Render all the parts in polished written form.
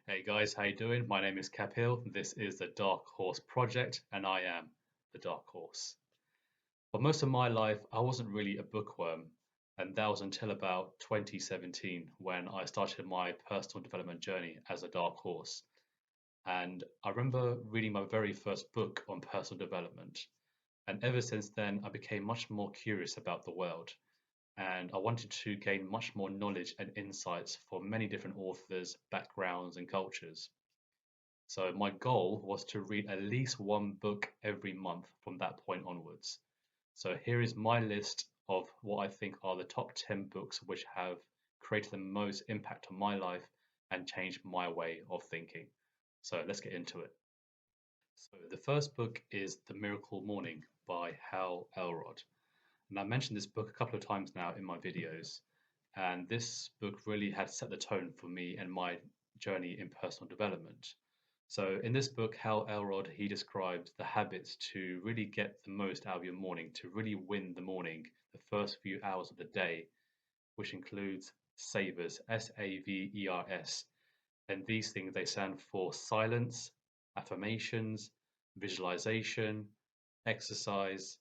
Hey guys, how you doing? My name is Kapil. This is the Dark Horse Project, and I am the Dark Horse. For most of my life, I wasn't really a bookworm, and that was until about 2017 when I started my personal development journey as a Dark Horse. And I remember reading my very first book on personal development, and ever since then, I became much more curious about the world and I wanted to gain much more knowledge and insights from many different authors, backgrounds, and cultures. So my goal was to read at least one book every month from that point onwards. So here is my list of what I think are the top 10 books which have created the most impact on my life and changed my way of thinking. So let's get into it. So the first book is The Miracle Morning by Hal Elrod. And I mentioned this book a couple of times now in my videos. And this book really had set the tone for me and my journey in personal development. So in this book, Hal Elrod, he describes the habits to really get the most out of your morning, to really win the morning, the first few hours of the day, which includes SAVERS, SAVERS. And these things, they stand for silence, affirmations, visualization, exercise,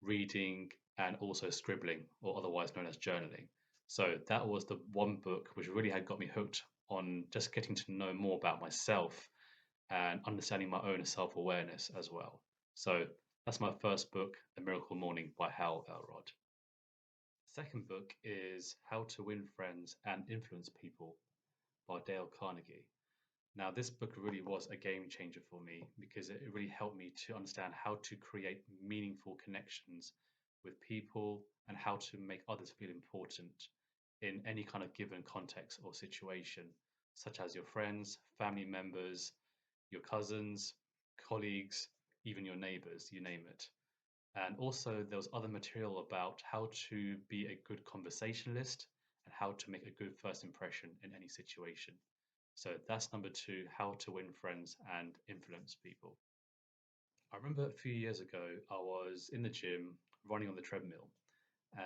reading, and also scribbling, or otherwise known as journaling. So that was the one book which really had got me hooked on just getting to know more about myself and understanding my own self awareness as well. So that's my first book, The Miracle Morning by Hal Elrod. Second book is How to Win Friends and Influence People by Dale Carnegie. Now, this book really was a game changer for me because it really helped me to understand how to create meaningful connections with people and how to make others feel important in any kind of given context or situation, such as your friends, family members, your cousins, colleagues, even your neighbors, you name it. And also, there was other material about how to be a good conversationalist and how to make a good first impression in any situation. So that's number two, how to win friends and influence people. I remember a few years ago, I was in the gym running on the treadmill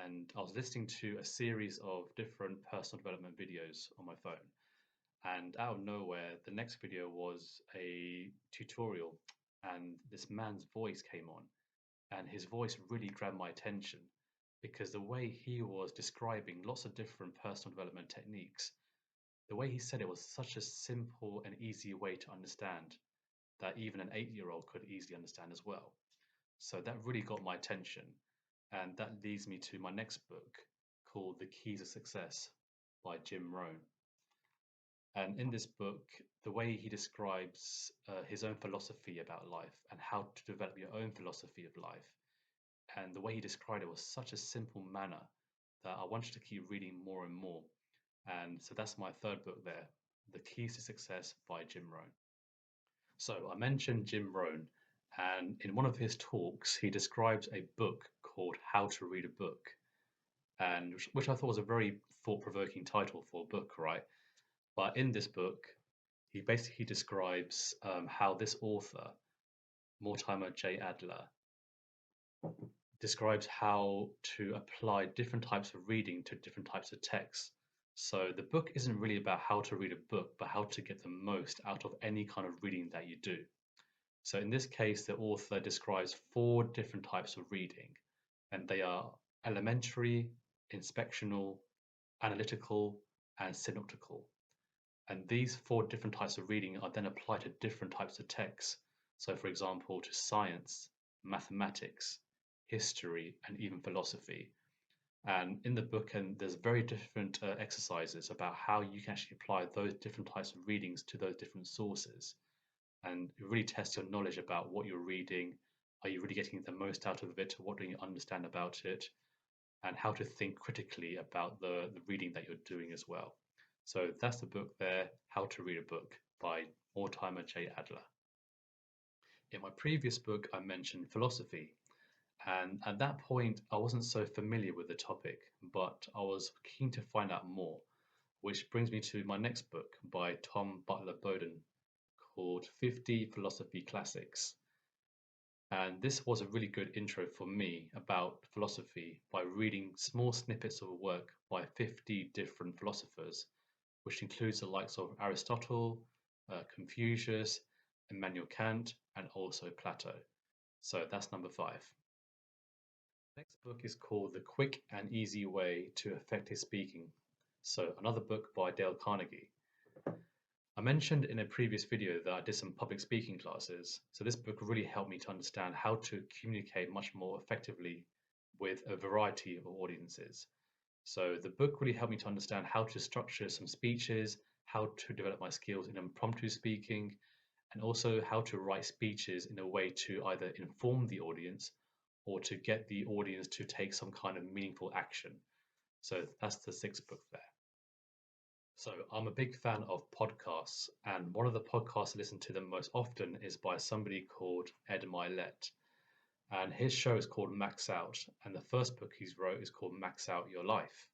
and I was listening to a series of different personal development videos on my phone. And out of nowhere, the next video was a tutorial and this man's voice came on and his voice really grabbed my attention because the way he was describing lots of different personal development techniques, the way he said it was such a simple and easy way to understand that even an 8-year-old could easily understand as well. So that really got my attention. And that leads me to my next book called The Keys of Success by Jim Rohn. And in this book, the way he describes his own philosophy about life and how to develop your own philosophy of life, and the way he described it was such a simple manner that I wanted to keep reading more and more. And so that's my third book there, The Keys to Success by Jim Rohn. So I mentioned Jim Rohn, and in one of his talks, he describes a book called How to Read a Book, and which I thought was a very thought-provoking title for a book, right? But in this book, he basically describes how this author, Mortimer J. Adler, describes how to apply different types of reading to different types of texts. So the book isn't really about how to read a book, but how to get the most out of any kind of reading that you do. So in this case, the author describes four different types of reading, and they are elementary, inspectional, analytical, and synoptical. And these four different types of reading are then applied to different types of texts. So, for example, to science, mathematics, history, and even philosophy. And in the book, and there's very different exercises about how you can actually apply those different types of readings to those different sources and it really tests your knowledge about what you're reading. Are you really getting the most out of it? What do you understand about it? And how to think critically about the reading that you're doing as well. So that's the book there, How to Read a Book by Mortimer J. Adler. In my previous book, I mentioned philosophy. And at that point, I wasn't so familiar with the topic, but I was keen to find out more, which brings me to my next book by Tom Butler Bowden called 50 Philosophy Classics. And this was a really good intro for me about philosophy by reading small snippets of work by 50 different philosophers, which includes the likes of Aristotle, Confucius, Immanuel Kant, and also Plato. So that's number 5. Next book is called The Quick and Easy Way to Effective Speaking. So another book by Dale Carnegie. I mentioned in a previous video that I did some public speaking classes. So this book really helped me to understand how to communicate much more effectively with a variety of audiences. So the book really helped me to understand how to structure some speeches, how to develop my skills in impromptu speaking, and also how to write speeches in a way to either inform the audience or to get the audience to take some kind of meaningful action. So that's the 6th book there. So I'm a big fan of podcasts, and one of the podcasts I listen to the most often is by somebody called Ed Milet. And his show is called Max Out, and the first book he's wrote is called Max Out Your Life.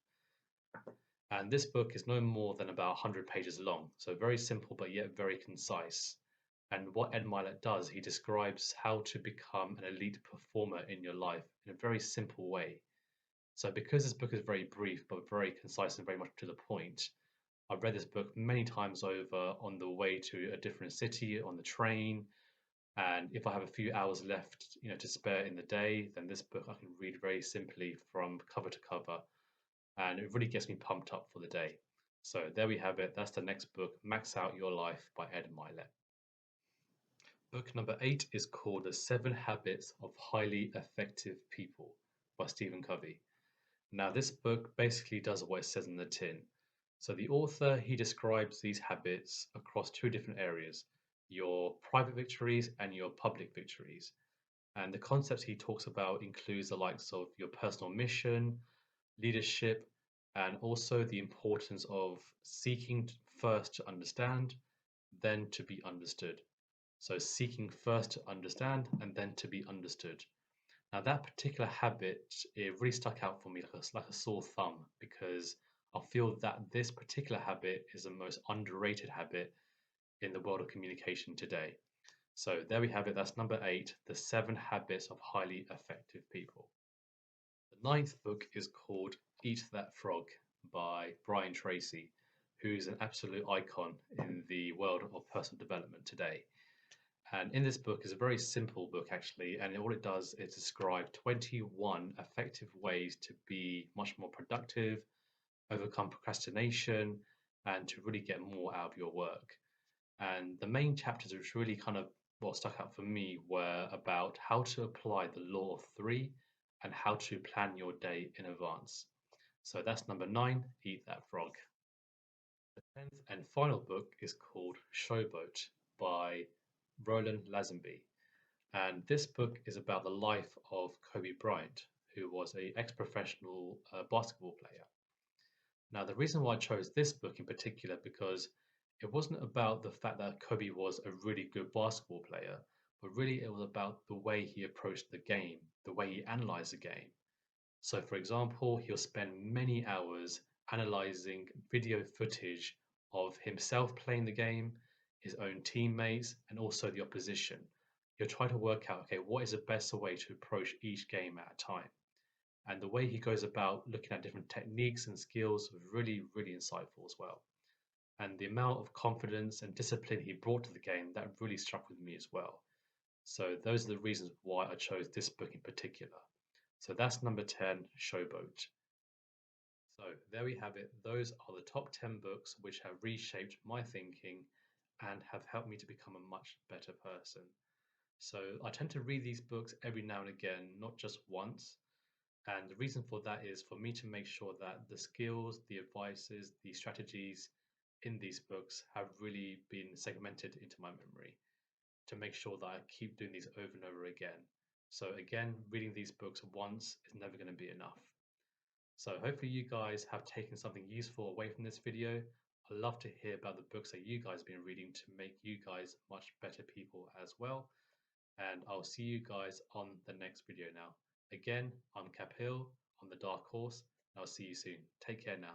And this book is no more than about 100 pages long, so very simple but yet very concise. And what Ed Milet does, he describes how to become an elite performer in your life in a very simple way. So because this book is very brief but very concise and very much to the point, I've read this book many times over on the way to a different city on the train. And if I have a few hours left, to spare in the day, then this book I can read very simply from cover to cover, and it really gets me pumped up for the day. So there we have it. That's the next book, Max Out Your Life by Ed Milet. Book number 8 is called The 7 Habits of Highly Effective People by Stephen Covey. Now, this book basically does what it says in the tin. So the author, he describes these habits across 2 different areas, your private victories and your public victories. And the concepts he talks about includes the likes of your personal mission, leadership, and also the importance of seeking first to understand, then to be understood. So seeking first to understand and then to be understood. Now that particular habit, it really stuck out for me like a sore thumb, because I feel that this particular habit is the most underrated habit in the world of communication today. So there we have it. That's number 8, The 7 Habits of Highly Effective People. The 9th book is called Eat That Frog by Brian Tracy, who's an absolute icon in the world of personal development today. And in this book is a very simple book actually, and all it does is describe 21 effective ways to be much more productive, overcome procrastination, and to really get more out of your work. And the main chapters, which really kind of what stuck out for me, were about how to apply the law of 3 and how to plan your day in advance. So that's number 9, Eat That Frog. The 10th and final book is called Showboat by Roland Lazenby. And this book is about the life of Kobe Bryant, who was an ex-professional basketball player. Now, the reason why I chose this book in particular, because it wasn't about the fact that Kobe was a really good basketball player, but really it was about the way he approached the game, the way he analyzed the game. So, for example, he'll spend many hours analyzing video footage of himself playing the game, his own teammates, and also the opposition. He'll try to work out, okay, what is the best way to approach each game at a time? And the way he goes about looking at different techniques and skills was really, really insightful as well. And the amount of confidence and discipline he brought to the game, that really struck with me as well. So those are the reasons why I chose this book in particular. So that's number 10, Showboat. So there we have it. Those are the top 10 books which have reshaped my thinking and have helped me to become a much better person. So I tend to read these books every now and again, not just once. And the reason for that is for me to make sure that the skills, the advices, the strategies in these books have really been segmented into my memory, to make sure that I keep doing these over and over again. So again, reading these books once is never going to be enough. So hopefully you guys have taken something useful away from this video. I'd love to hear about the books that you guys have been reading to make you guys much better people as well. And I'll see you guys on the next video now. Again, I'm Kapil on the Dark Horse, and I'll see you soon. Take care now.